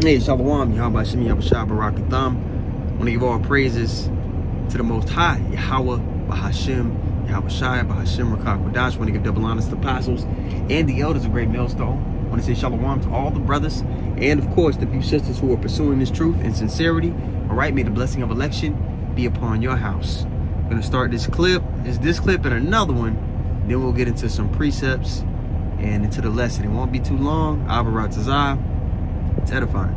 Hey, Shalawam, Yahawashi, Yahawashi, Thumb. I want to give all praises to the Most High, Yahawah, Bahashim, Yahawashi, Bahashim, Rakakwadash. I want to give double honors to the apostles and the elders of Great Millstone. I want to say Shalawam to all the brothers and, of course, the few sisters who are pursuing this truth in sincerity. All right, may the blessing of election be upon your house. I'm going to start this clip and another one. Then we'll get into some precepts and into the lesson. It won't be too long. Abba, Rataza. It's edifying.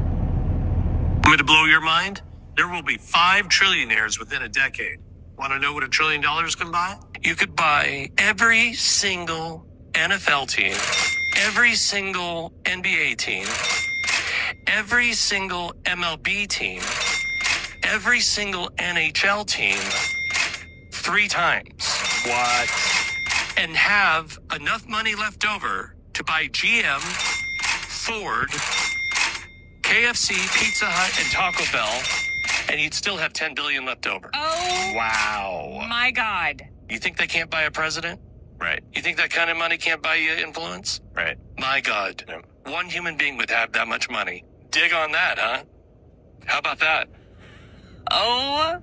Want me to blow your mind? There will be 5 trillionaires within a decade. Want to know what $1 trillion can buy? You could buy every single NFL team, every single NBA team, every single MLB team, every single NHL team 3 times. What? And have enough money left over to buy GM, Ford, KFC, Pizza Hut, and Taco Bell, and you'd still have $10 billion left over. Oh, wow. My God. You think they can't buy a president? Right. You think that kind of money can't buy you influence? Right. My God. Yeah. One human being would have that much money. Dig on that, huh? How about that? Oh.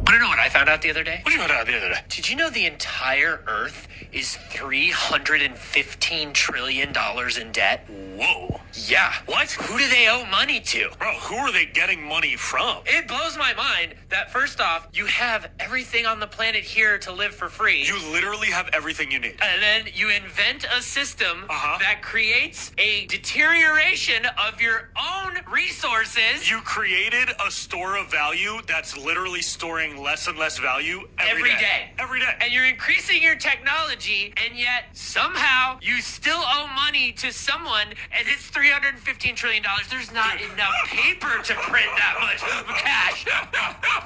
Want to know what I found out the other day? What did you find out the other day? Did you know the entire Earth is $315 trillion in debt? Whoa. Yeah. What? Who do they owe money to? Bro, who are they getting money from? It blows my mind that first off, you have everything on the planet here to live for free. You literally have everything you need. And then you invent a system Uh-huh. that creates a deterioration of your own resources. You created a store of value that's literally storing less and less value every day. Every day. And you're increasing your technology, and yet somehow you still owe money to someone, and it's $315 trillion. There's not enough paper to print that much cash.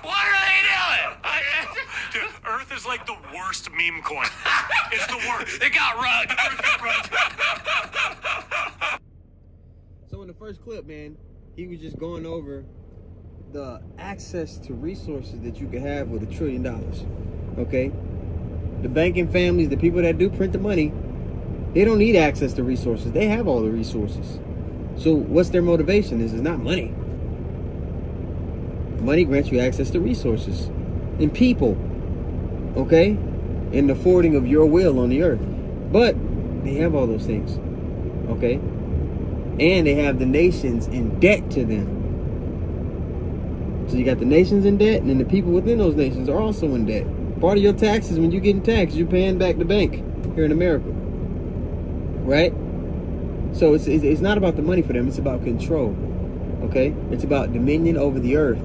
What are they doing? Dude, Earth is like the worst meme coin. It's the worst. It got rugged. So in the first clip, man, he was just going over the access to resources that you could have with $1 trillion. Okay? The banking families, the people that do print the money, they don't need access to resources. They have all the resources. So what's their motivation? This is not money. Money grants you access to resources and people. Okay? And the forwarding of your will on the earth. But they have all those things. Okay? And they have the nations in debt to them. So you got the nations in debt, and then the people within those nations are also in debt. Part of your taxes, when you're getting taxed, you're paying back the bank here in America. Right? So it's not about the money for them. It's about control. Okay? It's about dominion over the earth.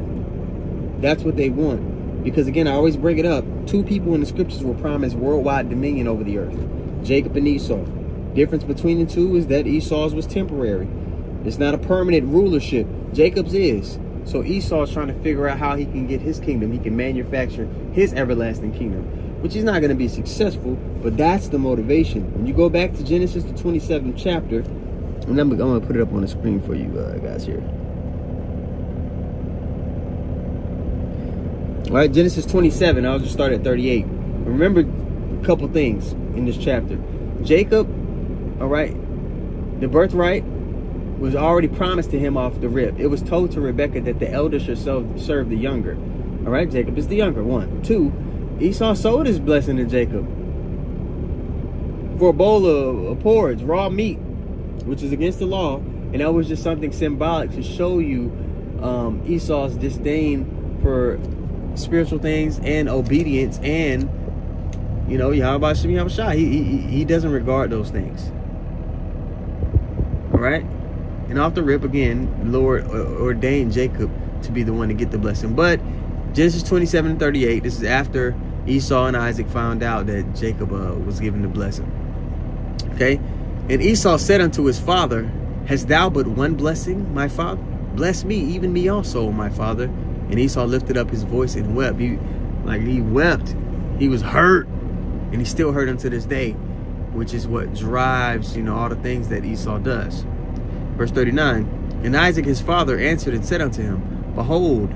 That's what they want. Because again, I always bring it up. 2 people in the scriptures were promised worldwide dominion over the earth. Jacob and Esau. Difference between the 2 is that Esau's was temporary. It's not a permanent rulership. Jacob's is. So Esau's trying to figure out how he can get his kingdom. He can manufacture his everlasting kingdom, which he's not going to be successful, but that's the motivation. When you go back to Genesis, the 27th chapter, and I'm going to put it up on the screen for you guys here. All right, Genesis 27, I'll just start at 38. Remember a couple things in this chapter. Jacob, all right, the birthright was already promised to him off the rip. It was told to Rebekah that the elder should serve the younger. All right, Jacob is the younger one. 2, Esau sold his blessing to Jacob for a bowl of porridge, raw meat, which is against the law. And that was just something symbolic to show you Esau's disdain for spiritual things and obedience and, you know, Yahawashi. He doesn't regard those things. All right? And off the rip, again, the Lord ordained Jacob to be the one to get the blessing. But Genesis 27 and 38, this is after Esau and Isaac found out that Jacob was given the blessing. Okay? And Esau said unto his father, Hast thou but one blessing, my father? Bless me, even me also, my father. And Esau lifted up his voice and wept. He wept. He was hurt. And he still hurt unto this day, which is what drives, all the things that Esau does. Verse 39, And Isaac his father answered and said unto him, Behold,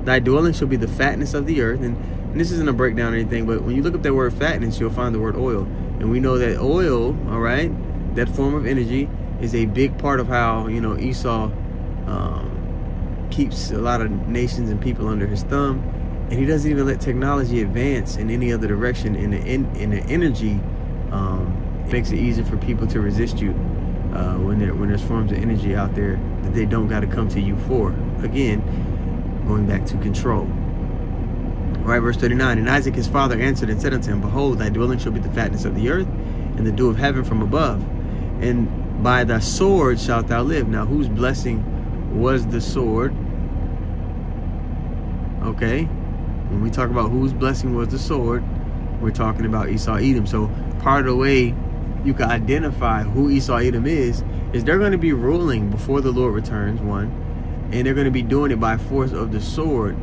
Thy dwelling shall be the fatness of the earth. And this isn't a breakdown or anything, but when you look up that word fatness, you'll find the word oil. And we know that oil, all right, that form of energy, is a big part of how, Esau keeps a lot of nations and people under his thumb. And he doesn't even let technology advance in any other direction. In the energy, it makes it easier for people to resist you when there's forms of energy out there that they don't got to come to you for. Again, going back to control. All right, verse 39. And Isaac his father answered and said unto him, Behold, thy dwelling shall be the fatness of the earth, and the dew of heaven from above. And by thy sword shalt thou live. Now, whose blessing was the sword? Okay. When we talk about whose blessing was the sword, we're talking about Esau Edom. So part of the way you can identify who Esau Edom is they're going to be ruling before the Lord returns, one, and they're going to be doing it by force of the sword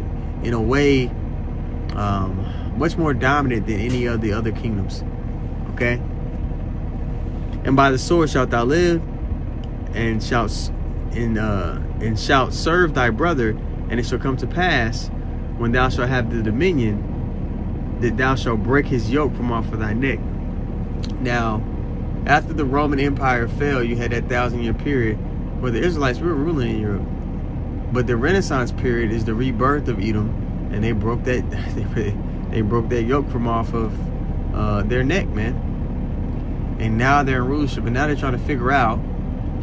in a way much more dominant than any of the other kingdoms. Okay? And by the sword shalt thou live, and shalt serve thy brother, and it shall come to pass, when thou shalt have the dominion, that thou shalt break his yoke from off of thy neck. Now, after the Roman Empire fell, you had that 1,000-year period where the Israelites were ruling in Europe. But the Renaissance period is the rebirth of Edom, and they broke that they broke that yoke from off of their neck, man. And now they're in rulership, and now they're trying to figure out,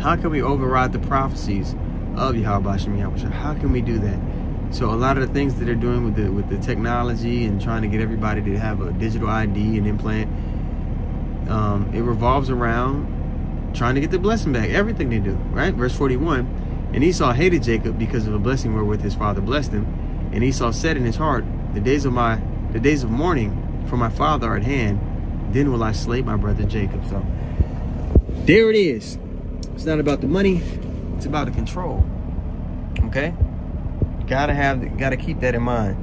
how can we override the prophecies of Yahawashi? How can we do that? So a lot of the things that they're doing with the technology and trying to get everybody to have a digital ID and implant, it revolves around trying to get the blessing back. Everything they do, right? Verse 41. And Esau hated Jacob because of a blessing wherewith his father blessed him. And Esau said in his heart, the days of mourning for my father are at hand. Then will I slay my brother Jacob. So there it is. It's not about the money. It's about the control. Okay? Gotta keep that in mind.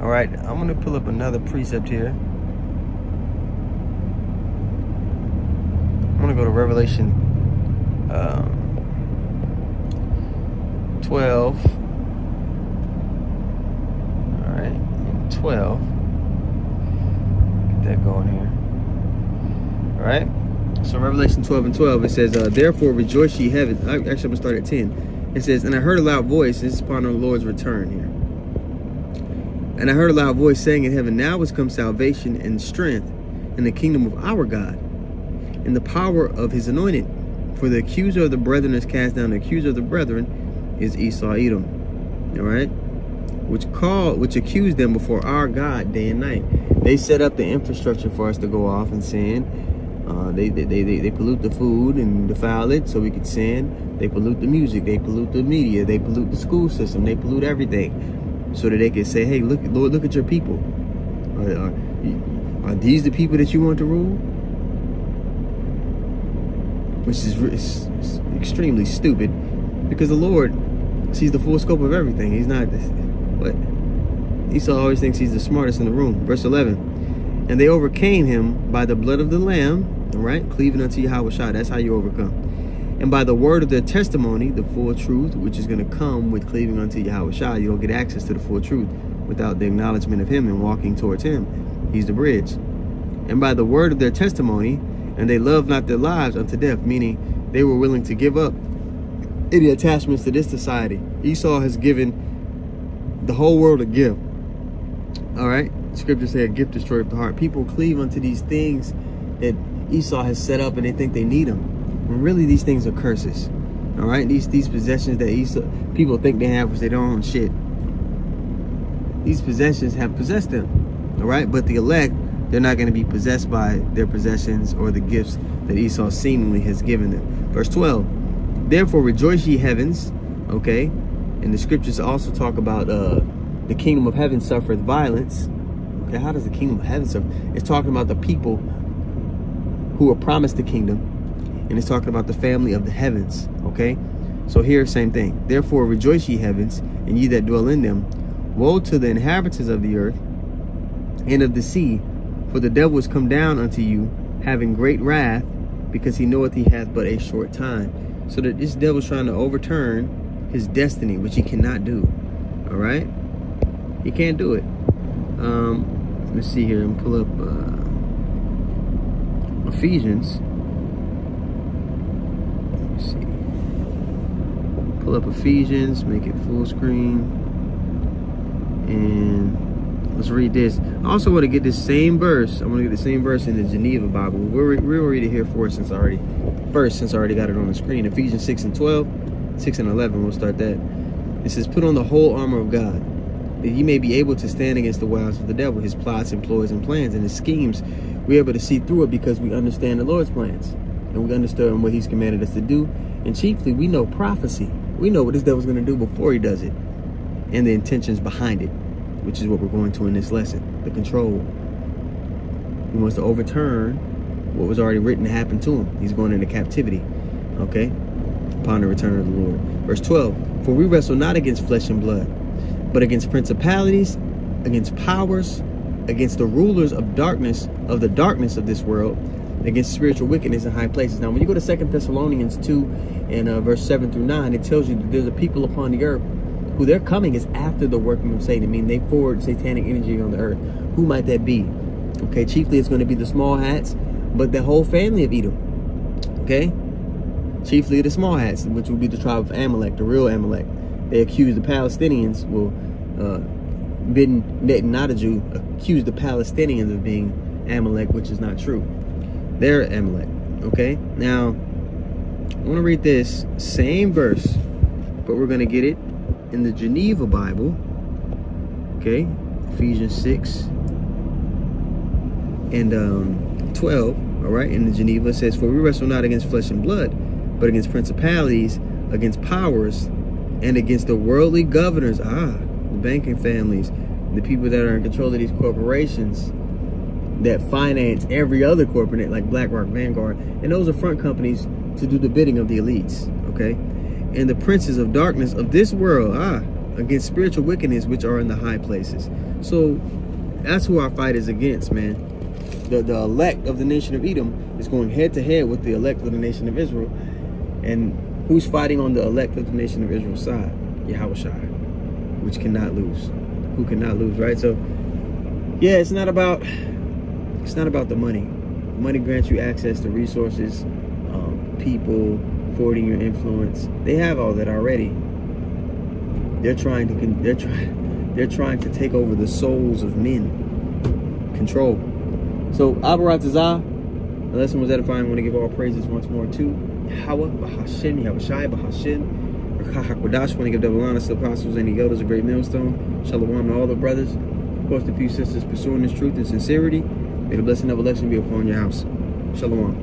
All right. I'm gonna pull up another precept here. I'm gonna go to Revelation 12. All right, and 12. Get that going here. All right. So Revelation 12 and 12, it says, therefore rejoice ye heaven. Actually, I'm gonna start at 10. It says, and I heard a loud voice. This is upon our Lord's return here. And I heard a loud voice saying in heaven, now is come salvation and strength in the kingdom of our God, in the power of his anointed. For the accuser of the brethren is cast down. The accuser of the brethren is Esau Edom. All right? Which accused them before our God day and night. They set up the infrastructure for us to go off and sin. They pollute the food and defile it so we could sin. They pollute the music. They pollute the media. They pollute the school system. They pollute everything so that they can say, hey, look, Lord, look at your people. Are these the people that you want to rule? Which is extremely stupid, because the Lord sees the full scope of everything. He's not what Esau always thinks he's the smartest in the room. Verse 11. And they overcame him by the blood of the Lamb, all right, cleaving unto Yahawashi. That's how you overcome. And by the word of their testimony, the full truth, which is going to come with cleaving unto Yahawashi. You don't get access to the full truth without the acknowledgement of him and walking towards him. He's the bridge. And by the word of their testimony, and they loved not their lives unto death, meaning they were willing to give up any attachments to this society. Esau has given the whole world a gift. All right? Scriptures say a gift destroyeth the heart. People cleave unto these things that Esau has set up, and they think they need them. When really these things are curses. All right? These possessions that people think they have, which they don't own shit. These possessions have possessed them. All right? But the elect, they're not going to be possessed by their possessions or the gifts that Esau seemingly has given them. Verse 12. Therefore rejoice ye heavens. Okay? And the scriptures also talk about the kingdom of heaven suffereth violence. Okay, how does the kingdom of heaven suffer? It's talking about the people who are promised the kingdom. And it's talking about the family of the heavens. Okay? So here, same thing. Therefore rejoice ye heavens, and ye that dwell in them. Woe to the inhabitants of the earth and of the sea, for the devil is come down unto you, having great wrath, because he knoweth he hath but a short time. So that this devil's trying to overturn his destiny, which he cannot do. All right? He can't do it. Let's see here. I'm pull up Ephesians. Let's see. Pull up Ephesians, make it full screen, and let's read this. I also want to get this same verse. I want to get the same verse in the Geneva Bible. We'll read it here for us since I already got it on the screen. Ephesians 6:12, 6 and 11. We'll start that. It says, "Put on the whole armor of God, that ye may be able to stand against the wiles of the devil, his plots and ploys and plans and his schemes. We're able to see through it because we understand the Lord's plans, and we understand what he's commanded us to do. And chiefly, we know prophecy. We know what this devil's going to do before he does it, and the intentions behind it, which is what we're going to in this lesson, the control. He wants to overturn what was already written to happen to him. He's going into captivity, okay, upon the return of the Lord. Verse 12, "For we wrestle not against flesh and blood, but against principalities, against powers, against the rulers of darkness, of the darkness of this world, against spiritual wickedness in high places." Now, when you go to 2 Thessalonians 2 and verse 7 through 9, it tells you that there's a people upon the earth who their coming is after the working of Satan. I mean, they forward satanic energy on the earth. Who might that be? Okay, chiefly it's going to be the small hats, but the whole family of Edom. Okay, chiefly the small hats, which will be the tribe of Amalek, the real Amalek. They accuse the Palestinians, Bin Netanyahu accused the Palestinians of being Amalek, which is not true. They're Amalek. Okay, now I want to read this same verse, but we're going to get it in the Geneva Bible. Okay, Ephesians 6 and 12. All right, in the Geneva it says, "For we wrestle not against flesh and blood, but against principalities, against powers, and against the worldly governors." The banking families, the people that are in control of these corporations that finance every other corporate, like BlackRock, Vanguard, and those are front companies to do the bidding of the elites. Okay, and the princes of darkness of this world, against spiritual wickedness which are in the high places. So that's who our fight is against, man. The elect of the nation of Edom is going head to head with the elect of the nation of Israel. And who's fighting on the elect of the nation of Israel's side? Yahawashi, which cannot lose. Who cannot lose, right? So yeah, it's not about the money. Money grants you access to resources, people, forwarding your influence. They have all that already. They're trying to take over the souls of men. Control. So Abba, Rataza, the lesson was edifying. I want to give all praises once more to Yahawashi, Yahawashi, Bahashin, Hakwadash. I want to give double honor to the apostles and the elders, a great millstone. Shalawam to all the brothers. Of course, the few sisters pursuing this truth and sincerity. May the blessing of election be upon your house. Shalawam.